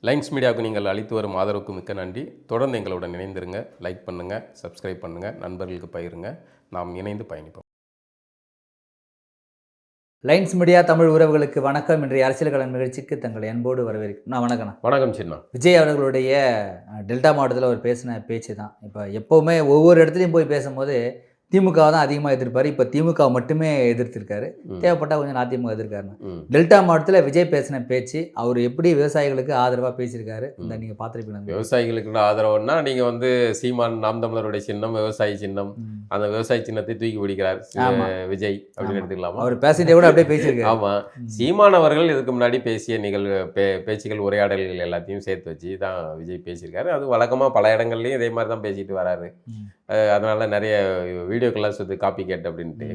Lines மீடியாவுக்கு நீங்கள் அளித்து வரும் ஆதரவுக்கு மிக்க நன்றி. தொடர்ந்து எங்களுடன் இணைந்திருங்க. லைக் பண்ணுங்கள், சப்ஸ்கிரைப் பண்ணுங்கள், நண்பர்களுக்கு பகிருங்க. நாம் இணைந்து பயணிப்போம். லைன்ஸ் மீடியா தமிழ் உறவுகளுக்கு வணக்கம். இன்றைய அரசியல் களம் நிகழ்ச்சிக்கு தங்களை அன்போடு வரவேற்கிறேன். வணக்கம். வணக்கம் சின்ன. விஜய் அவர்களுடைய டெல்டா மாவட்டத்தில் அவர் பேசின பேச்சு தான். இப்போ எப்போவுமே ஒவ்வொரு இடத்துலையும் போய் பேசும்போது திமுக தான் அதிகமாக எதிர்ப்பார். இப்போ திமுக மட்டுமே எதிர்த்திருக்காரு. தேவைப்பட்டால் கொஞ்சம் அதிமுக எதிர்க்காருன்னு. டெல்டா மாவட்டத்தில் விஜய் பேசின பேச்சு, அவர் எப்படி விவசாயிகளுக்கு ஆதரவாக பேசியிருக்காரு, இந்த நீங்கள் பார்த்துருப்பீங்க. விவசாயிகளுக்கு ஆதரவுன்னா நீங்கள் வந்து சீமான் நாம் தமிழருடைய சின்னம் விவசாயி சின்னம், அந்த விவசாய சின்னத்தை தூக்கி பிடிக்கிறார் விஜய் அப்படின்னு எடுத்துக்கலாமா? அவர் பேசிட்டே கூட அப்படியே பேசியிருக்காரு. ஆமாம், சீமான் அவர்கள் இதுக்கு முன்னாடி பேசிய பேச்சுகள் உரையாடல்கள் எல்லாத்தையும் சேர்த்து வச்சு தான் விஜய் பேசியிருக்காரு. அது வழக்கமாக பல இடங்கள்லையும் இதே மாதிரி தான் பேசிட்டு வராரு. அதனால நிறைய வீடியோக்கெல்லாம் சொல்லி காப்பி கேட்டு அப்படின்ட்டு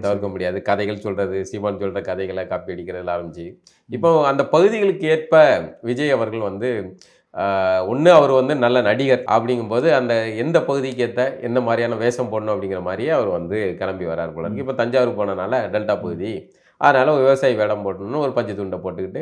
தவிர்க்க முடியாது. கதைகள் சொல்கிறது, சீமான் சொல்கிற கதைகளை காப்பி அடிக்கிறதுல ஆரம்பிச்சு இப்போ அந்த பகுதிகளுக்கு ஏற்ப விஜய் அவர்கள் வந்து ஒன்று அவர் வந்து நல்ல நடிகர் அப்படிங்கும்போது அந்த எந்த பகுதிக்கு ஏற்ற எந்த மாதிரியான வேஷம் போடணும் அப்படிங்கிற மாதிரியே அவர் வந்து கிளம்பி வரார் போல இருக்கு. இப்போ தஞ்சாவூர் போனனால டெல்டா பகுதி, அதனால் விவசாயி வேடம் போட்டணும்னு ஒரு பஞ்சு துண்டை போட்டுக்கிட்டு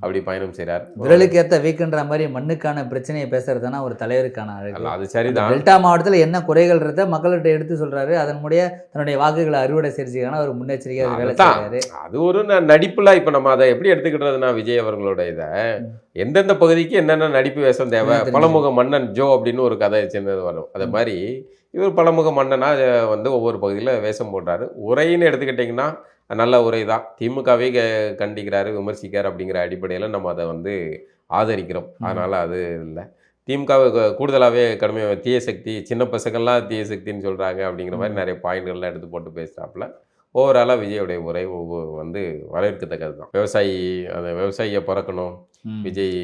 அப்படி பயணம் செய்கிறார். விரலுக்கு ஏற்ற வீக்குன்ற மாதிரி மண்ணுக்கான பிரச்சனையை பேசுறதுனா ஒரு தலைவருக்கான அழகு. அது சரிதான். டெல்டா மாவட்டத்தில் என்ன குறைகள்ன்றத மக்கள்கிட்ட எடுத்து சொல்றாரு. அதன் முடிய தன்னுடைய வாக்குகளை அறுவடை செஞ்சுக்கான ஒரு முன்னெச்சரிக்கையாக வேலை செய்கிறாரு. அது ஒரு நடிப்புல இப்போ நம்ம அதை எப்படி எடுத்துக்கிட்டதுன்னா, விஜய் அவர்களோட இதை எந்தெந்த பகுதிக்கு என்னென்ன நடிப்பு வேஷம் தேவை, பழமுக மன்னன் ஜோ அப்படின்னு ஒரு கதை சின்னது வரும். அது மாதிரி இவர் பழமுக மன்னனா வந்து ஒவ்வொரு பகுதியில் வேஷம் போடுறாரு. உரைன்னு எடுத்துக்கிட்டிங்கன்னா நல்ல உரை தான். திமுகவே கண்டிக்கிறாரு, விமர்சிக்கிறார் அப்படிங்கிற அடிப்படையில் நம்ம அதை வந்து ஆதரிக்கிறோம். அதனால் அது இல்லை. திமுகவை கூடுதலாகவே கடுமையாக தீய சக்தி, சின்ன பசங்கள்லாம் தீய சக்தின்னு சொல்கிறாங்க அப்படிங்கிற மாதிரி நிறைய பாயிண்ட்கள்லாம் எடுத்து போட்டு பேசுகிறாப்புல. ஓவராலாக விஜயோடைய உரை வந்து வரவேற்கத்தக்கது தான். அந்த விவசாயியை பிறக்கணும், விஜய்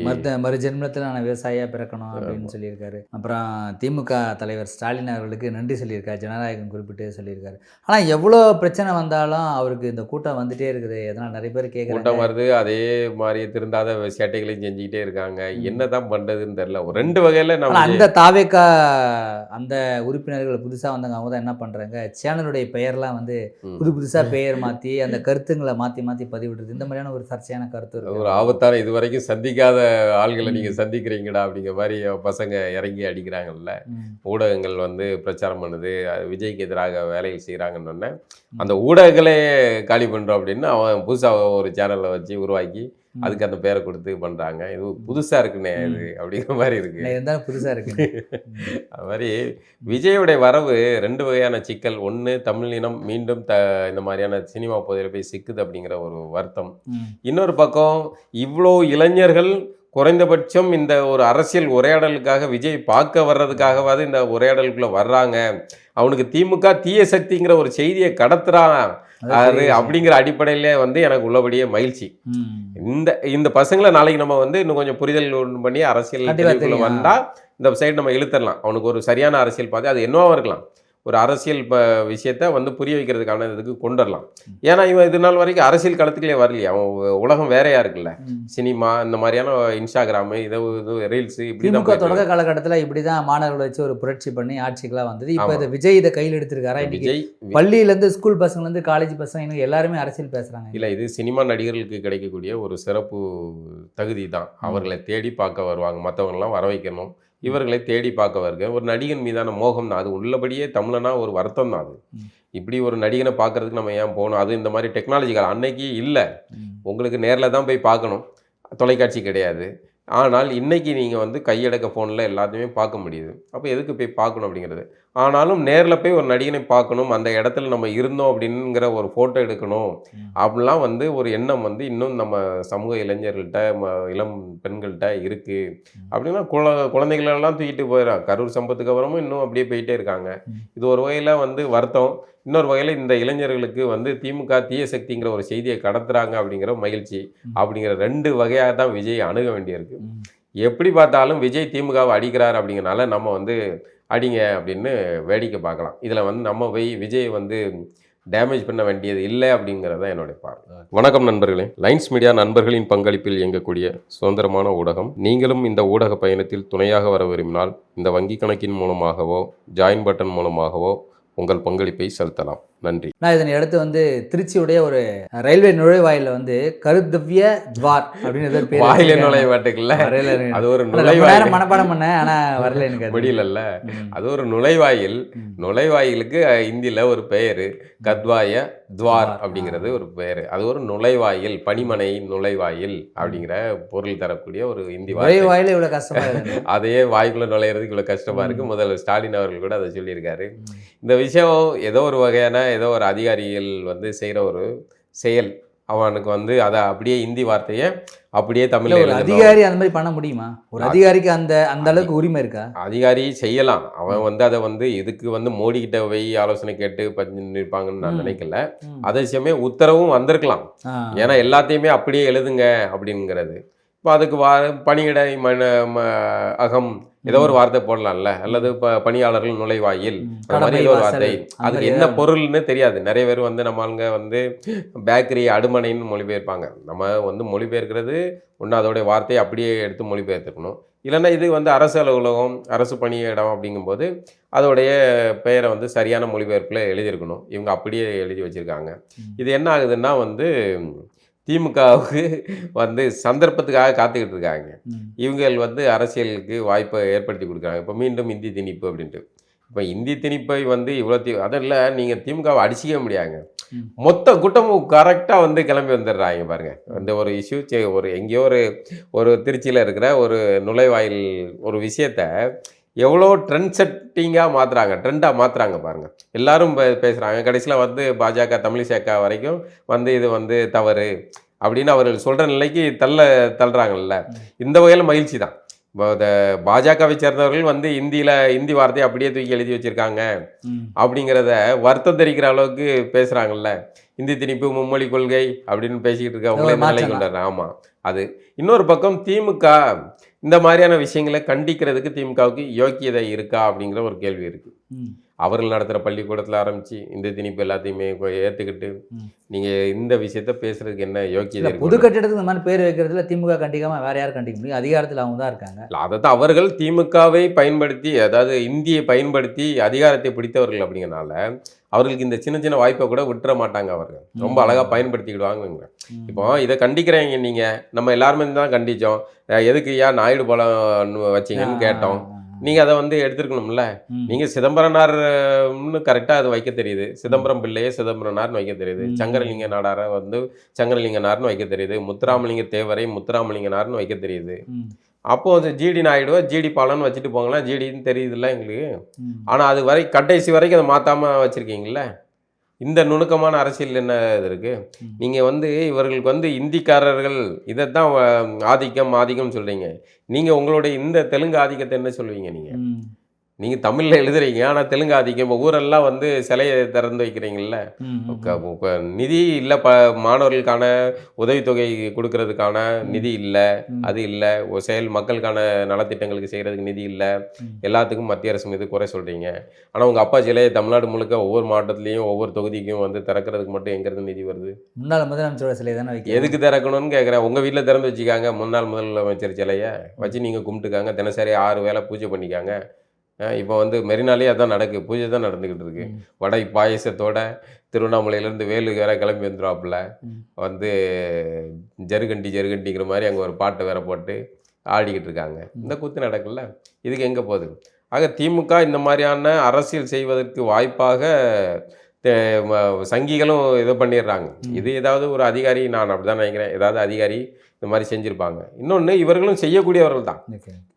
மறு ஜென்மத்தில் நான் விவசாயியாக பிறக்கணும் அப்படின்னு சொல்லியிருக்காரு. அப்புறம் திமுக தலைவர் ஸ்டாலின் அவர்களுக்கு நன்றி சொல்லியிருக்காரு, ஜனநாயகம் குறிப்பிட்டு சொல்லியிருக்காரு. ஆனால் எவ்வளோ பிரச்சனை வந்தாலும் அவருக்கு இந்த கூட்டம் வந்துட்டே இருக்குது. எதனால் நிறைய பேர் கூட்டம் வருது, அதே மாதிரி திருந்தாத சேட்டைகளையும் செஞ்சுக்கிட்டே இருக்காங்க. என்ன தான் பண்ணுறதுன்னு தெரியல. ஒரு ரெண்டு வகையில் நம்ம அந்த தாவேக்கா அந்த உறுப்பினர்கள் புதுசாக வந்தவங்க அவங்க தான் என்ன பண்ணுறாங்க, சேனலுடைய பெயர்லாம் வந்து புதுசாக பெயர் மாற்றி அந்த கருத்துங்களை மாற்றி பதிவிடுறது, இந்த மாதிரியான ஒரு சர்ச்சையான கருத்து இருக்குது. ஒரு ஆபத்தான இது வரைக்கும் சந்திக்காத ஆள்களை நீங்கள் சந்திக்கிறீங்கடா அப்படிங்கிற மாதிரி பசங்க இறங்கி அடிக்கிறாங்கல்ல. ஊடகங்கள் வந்து பிரச்சாரம் பண்ணுது, விஜய்க்கு எதிராக வேலைகள் செய்கிறாங்கன்னு அந்த ஊடகங்களே காலி பண்ணுறோம் அப்படின்னு அவன் புதுசாக ஒரு சேனலை வச்சு உருவாக்கி அதுக்கு அந்த பேரை கொடுத்து பண்ணுறாங்க. இது புதுசாக இருக்குண்ணே இது அப்படிங்கிற மாதிரி இருக்குது. புதுசாக இருக்கு. அது மாதிரி விஜயோடைய வரவு ரெண்டு வகையான சிக்கல். ஒன்று, தமிழ் இனம் மீண்டும் இந்த மாதிரியான சினிமா பகுதியில் போய் சிக்குது அப்படிங்கிற ஒரு வருத்தம். இன்னொரு பக்கம் இவ்வளோ இளைஞர்கள் குறைந்தபட்சம் இந்த ஒரு அரசியல் உரையாடலுக்காக விஜய் பார்க்க வர்றதுக்காகவாது இந்த உரையாடலுக்குள்ளே வர்றாங்க. அவனுக்கு திமுக தீய சக்திங்கிற ஒரு செய்தியை கடத்துறான் அது அப்படிங்கிற அடிப்படையிலே வந்து எனக்கு உள்ளபடியே மகிழ்ச்சி. இந்த பசங்களை நாளைக்கு நம்ம வந்து இன்னும் கொஞ்சம் புரிதல் பண்ணி அரசியல் வந்தால் இந்த சைடு நம்ம இழுத்தரலாம். அவனுக்கு ஒரு சரியான அரசியல் பார்த்து அது என்னவா இருக்கலாம், ஒரு அரசியல் விஷயத்த வந்து புரிய வைக்கிறதுக்கான இதுக்கு கொண்டு வரலாம். ஏன்னா இவன் இது நாள் வரைக்கும் அரசியல் களத்துக்குள்ளே வரலையே. அவன் உலகம் வேறையா இருக்குல்ல, சினிமா இந்த மாதிரியான இன்ஸ்டாகிராமு இது ரீல்ஸு இப்படி தான். தொடக்க காலகட்டத்தில் இப்படி தான் மாணவர்களை வச்சு ஒரு புரட்சி பண்ணி ஆட்சிக்கெல்லாம் வந்தது. இப்போ இதை விஜய் இதை கையில் எடுத்திருக்காரா? விஜய் பள்ளியிலேருந்து ஸ்கூல் பசங்கள்லேருந்து காலேஜ் பசங்க எல்லாருமே அரசியல் பேசுகிறாங்க. இல்லை, இது சினிமா நடிகர்களுக்கு கிடைக்கக்கூடிய ஒரு சிறப்பு தகுதி தான். அவர்களை தேடி பார்க்க வருவாங்க, மற்றவங்களாம் வர வைக்கணும், இவர்களை தேடி பார்க்க வருக. ஒரு நடிகன் மீதான மோகம் தான் அது. உள்ளபடியே தமிழனா ஒரு வருத்தம் தான் அது. இப்படி ஒரு நடிகனை பார்க்கறதுக்கு நம்ம ஏன் போகணும்? அது இந்த மாதிரி டெக்னாலஜிகள் அன்னைக்கு இல்லை. உங்களுக்கு நேரில் தான் போய் பார்க்கணும், தொலைக்காட்சி கிடையாது. ஆனால் இன்றைக்கி நீங்கள் வந்து கையடக்க ஃபோனில் எல்லாத்தையுமே பார்க்க முடியுது. அப்போ எதுக்கு போய் பார்க்கணும் அப்படிங்கிறது. ஆனாலும் நேரில் போய் ஒரு நடிகனை பார்க்கணும், அந்த இடத்துல நம்ம இருந்தோம் அப்படிங்கிற ஒரு ஃபோட்டோ எடுக்கணும் அப்படிலாம் வந்து ஒரு எண்ணம் வந்து இன்னும் நம்ம சமூக இளைஞர்கள்ட்ட இளம் பெண்கள்கிட்ட இருக்குது. அப்படின்னா குழந்தைகளெல்லாம் தூக்கிட்டு போயிடறாங்க. கரூர் சம்பவத்துக்கு அப்புறமும் இன்னும் அப்படியே போயிட்டே இருக்காங்க. இது ஒரு வகையில் வந்து வருத்தம். இன்னொரு வகையில் இந்த இளைஞர்களுக்கு வந்து திமுக தீய சக்திங்கிற ஒரு செய்தியை கடத்துறாங்க அப்படிங்கிற மகிழ்ச்சி. அப்படிங்கிற ரெண்டு வகையாக தான் விஜய் அணுக வேண்டியிருக்கு. எப்படி பார்த்தாலும் விஜய் திமுகவை அடிக்கிறார் அப்படிங்கிறனால நம்ம வந்து அடிங்க அப்படின்னு வேடிக்கை பார்க்கலாம். இதில் வந்து நம்ம போய் விஜய் வந்து டேமேஜ் பண்ண வேண்டியது இல்லை அப்படிங்கிறது தான் என்னுடைய பார்வை. வணக்கம் நண்பர்களே. லைன்ஸ் மீடியா நண்பர்களின் பங்களிப்பில் இயங்கக்கூடிய சுதந்திரமான ஊடகம். நீங்களும் இந்த ஊடக பயணத்தில் துணையாக வர விரும்பினால் இந்த வங்கி கணக்கின் மூலமாகவோ ஜாயின் பட்டன் மூலமாகவோ உங்கள் பங்களிப்பை செலுத்தலாம். நன்றி. நான் இதனை அடுத்து வந்து திருச்சியுடைய ஒரு ரயில்வே நுழைவாயில வந்து கருத்தவ்ய துவார் அப்படின்னு ஏதோ ஒரு பேர் வாயில வச்சிருக்காங்க. நுழைவாட்டுக்குள்ள வரல எனக்கு. அது ஒரு ஆனா ரொம்ப நுழைவாயில் நேரம் மனப்பாடம் பண்ணேன் ஆனா வரல எனக்கு அது. முடியலல்ல. ம். அது ஒரு நுழைவாயில். ம். நுழைவாயிலுக்கு இந்தியில ஒரு பெயரு கத்வாய துவார் துவார். அப்படிங்கிறது ஒரு பெயரு. அது ஒரு நுழைவாயில், பணிமனை நுழைவாயில் அப்படிங்கிற பொருள் தரக்கூடிய ஒரு இந்தி வார்த்தை. நுழைவாயில இவ்வளவு கஷ்டமா இருக்கு. அதையே வாய்க்குள்ள நுழையிறதுக்கு இவ்வளவு கஷ்டமா இருக்கு. முதல்வர் ஸ்டாலின் அவர்கள் கூட அதை சொல்லியிருக்காரு. இந்த விஷயம் ஏதோ ஒரு வகையான ஏதோ ஒரு அதிகாரிகள் வந்து செய்யற ஒரு செயல். அவனுக்கு வந்து அதை அப்படியே இந்தி வார்த்தையை அப்படியே இல்ல தமிழ்ல ஒரு எழுதணும். அதிகாரி அந்த மாதிரி பண்ண முடியுமா? ஒரு அதிகாரிக்கு அந்த அந்த அளவுக்கு உரிமை இருக்கா? அதிகாரி செய்யலாம். அவன் வந்து அதை வந்து இதுக்கு வந்து மோடி கிட்ட போய் ஆலோசனை கேட்டு பண்ணிருப்பாங்கன்னு நான் நினைக்கல. ம். அதே சமயம் உத்தரவும் வந்திருக்கலாம். ஆ. ஏன்னா எல்லாத்தையுமே அப்படியே எழுதுங்க அப்படிங்கிறது. இப்போ அதுக்கு பணியிடை அகம் ஏதோ ஒரு வார்த்தை போடலாம்ல, அல்லது பணியாளர்கள் நுழைவாயில் அந்த மாதிரி ஏதோ ஒரு வார்த்தை. அதுக்கு என்ன பொருள்னு தெரியாது. நிறைய பேர் வந்து நம்ம ஆளுங்க வந்து பேக்கரி அடுமனைன்னு மொழிபெயர்ப்பாங்க. நம்ம வந்து மொழிபெயர்க்கிறது ஒன்று அதோடைய வார்த்தையை அப்படியே எடுத்து மொழிபெயர்த்துக்கணும். இல்லைன்னா இது வந்து அரசு அலுவலகம், அரசு பணியிடம் அப்படிங்கும்போது அதோடைய பெயரை வந்து சரியான மொழிபெயர்ப்பில் எழுதியிருக்கணும். இவங்க அப்படியே எழுதி வச்சுருக்காங்க. இது என்ன ஆகுதுன்னா வந்து திமுகவுக்கு வந்து சந்தர்ப்பத்துக்காக காத்துக்கிட்டு இருக்காங்க. இவங்க வந்து அரசியலுக்கு வாய்ப்பை ஏற்படுத்தி கொடுக்குறாங்க. இப்போ மீண்டும் இந்தி திணிப்பு அப்படின்ட்டு. இப்போ இந்தி திணிப்பை வந்து இவ்வளோ அதில் நீங்கள் திமுகவை அடிச்சிக்க முடியாங்க. மொத்த கூட்டமும் கரெக்டாக வந்து கிளம்பி வந்துடுறாங்க பாருங்க. அந்த ஒரு இஷ்யூ ஒரு எங்கேயோ ஒரு திருச்சியில் இருக்கிற ஒரு நுழைவாயில் ஒரு விஷயத்த எவ்வளோ ட்ரெண்ட் செட்டிங்காக மாற்றுறாங்க, ட்ரெண்டாக மாற்றுறாங்க பாருங்கள். எல்லாரும் பேசுகிறாங்க. கடைசியில் வந்து பாஜக தமிழிசேக்கா வரைக்கும் வந்து இது வந்து தவறு அப்படின்னு அவர்கள் சொல்கிற நிலைக்கு தள்ளுறாங்கல்ல. இந்த வகையில் மகிழ்ச்சி தான். பாஜகவை சேர்ந்தவர்கள் வந்து இந்தி வார்த்தையை அப்படியே தூக்கி எழுதி வச்சுருக்காங்க அப்படிங்கிறத வருத்தம் தெரிவிக்கிற அளவுக்கு பேசுகிறாங்கல்ல. இந்தி திணிப்பு மும்மொழி கொள்கை அப்படின்னு பேசிக்கிட்டு இருக்க அவங்களே நிலை கொண்டாடுறாங்க. ஆமாம். அது இன்னொரு பக்கம் திமுக இந்த மாதிரியான விஷயங்களை கண்டிக்கிறதுக்கு திமுகவுக்கு யோக்கியதை இருக்கா அப்படிங்கிற ஒரு கேள்வி இருக்குது. அவர்கள் நடத்துகிற பள்ளிக்கூடத்தில் ஆரம்பித்து இந்த திணிப்பு எல்லாத்தையுமே ஏற்றுக்கிட்டு நீங்கள் இந்த விஷயத்த பேசுறதுக்கு என்ன யோக்கியதை இருக்கு? பொது கட்டிடத்துக்கு இந்த மாதிரி பேர் வைக்கிறதுல திமுக கண்டிக்காமல் வேற யாரும் கண்டிக்க முடியும்? அதிகாரத்தில் அவங்க தான் இருக்காங்க. அதை தான் அவர்கள் திமுகவை பயன்படுத்தி, அதாவது இந்தியை பயன்படுத்தி அதிகாரத்தை பிடித்தவர்கள் அப்படிங்கிறனால அவர்களுக்கு இந்த சின்ன சின்ன வாய்ப்பை கூட விட்டுற மாட்டாங்க. அவர்கள் ரொம்ப அழகாக பயன்படுத்திக்கிடுவாங்க. இப்போ இதை கண்டிக்கிறீங்க நீங்கள், நம்ம எல்லாருமே தான் கண்டித்தோம். எதுக்கு ஏன் நாயுடு பழம் வச்சிங்கன்னு கேட்டோம். நீங்கள் அதை வந்து எடுத்துருக்கணும்ல. நீங்கள் சிதம்பரனார்னு கரெக்டாக அது வைக்க தெரியுது. சிதம்பரம் பிள்ளையே சிதம்பரனார்னு வைக்க தெரியுது. சங்கரலிங்க நாடாரை வந்து சங்கரலிங்கனார்னு வைக்க தெரியுது. முத்துராமலிங்க தேவரை முத்துராமலிங்கனார்னு வைக்க தெரியுது. அப்போது ஜிடி நாயுடுவா ஜிடி பாலன்னு வச்சுட்டு போங்களேன், ஜிடின்னு தெரியுதுல்ல எங்களுக்கு. ஆனால் அது வரை கடைசி வரைக்கும் அதை மாற்றாமல் வச்சுருக்கீங்கள. இந்த நுணுக்கமான அரசியல் என்ன இது இருக்குது? நீங்கள் வந்து இவர்களுக்கு வந்து இந்திக்காரர்கள் இதைத்தான் ஆதிக்கம் சொல்கிறீங்க. நீங்கள் உங்களுடைய இந்த தெலுங்கு ஆதிக்கத்தை என்ன சொல்லுவீங்க? நீங்கள் தமிழில் எழுதுறீங்க, ஆனால் தெலுங்கு ஆதிக்கம். இப்போ ஊரெல்லாம் வந்து சிலையை திறந்து வைக்கிறீங்கள. நிதி இல்லை, மாணவர்களுக்கான உதவித்தொகை கொடுக்கறதுக்கான நிதி இல்லை, அது இல்லை. மக்களுக்கான நலத்திட்டங்களுக்கு செய்கிறதுக்கு நிதி இல்லை. எல்லாத்துக்கும் மத்திய அரசு மீது குறை சொல்கிறீங்க. ஆனால் உங்கள் அப்பா சிலையை தமிழ்நாடு முழுக்க ஒவ்வொரு மாவட்டத்துலேயும் ஒவ்வொரு தொகுதிக்கும் வந்து திறக்கிறதுக்கு மட்டும் எங்கேருந்து நிதி வருது? முன்னாள் முதலமைச்சரோட சிலை தானே வைக்க. எதுக்கு திறக்கணும்னு கேட்குறேன். உங்கள் வீட்டில் திறந்து வச்சுக்காங்க. முன்னாள் முதலமைச்சர் சிலையை வச்சு நீங்கள் கும்பிட்டுக்காங்க. தினசரி 6 வேளை பூஜை பண்ணிக்காங்க. இப்போ வந்து மெரினாலே அதான் நடக்குது, பூஜை தான் நடந்துக்கிட்டு இருக்கு. வடை பாயசத்தோட திருவண்ணாமலையிலேருந்து வேலு வேற கிளம்பி வந்துடுவாப்புல. வந்து ஜருகண்டிங்கிற மாதிரி அங்கே ஒரு பாட்டை வேற போட்டு ஆடிக்கிட்டு இருக்காங்க. இந்த கூத்து நடக்குல்ல, இதுக்கு எங்கே போகுது? ஆக திமுக இந்த மாதிரியான அரசியல் செய்வதற்கு வாய்ப்பாக சங்கிகளும் இதை பண்ணிடுறாங்க. இது ஏதாவது ஒரு அதிகாரி, நான் அப்படி தான் நினைக்கிறேன், ஏதாவது அதிகாரி இந்த மாதிரி செஞ்சுருப்பாங்க. இன்னொன்று, இவர்களும் செய்யக்கூடியவர்கள் தான்.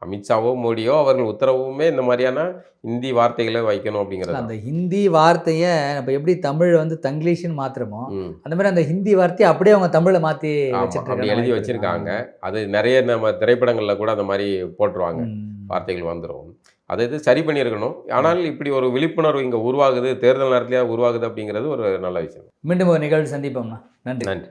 அமித்ஷாவோ மோடியோ அவர்கள் உத்தரவுமே இந்த மாதிரியான ஹிந்தி வார்த்தைகளை வைக்கணும் அப்படிங்கிறது. அந்த ஹிந்தி வார்த்தையை நம்ம எப்படி தமிழ் வந்து தங்கிலீஷ்னு மாத்திரமோ அந்த மாதிரி அந்த ஹிந்தி வார்த்தையை அப்படியே அவங்க தமிழில் மாற்றி அப்படி எழுதி வச்சுருக்காங்க. அது நிறைய நம்ம திரைப்படங்களில் கூட அந்த மாதிரி போட்டுருவாங்க, வார்த்தைகள் வந்துடும். அதை இது சரி பண்ணியிருக்கணும். ஆனால் இப்படி ஒரு விழிப்புணர்வு இங்கே உருவாகுது, தேர்தல் நேரத்திலேயே உருவாகுது அப்படிங்கிறது ஒரு நல்ல விஷயம். மீண்டும் ஒரு நிகழ்வு சந்திப்போம்னா. நன்றி.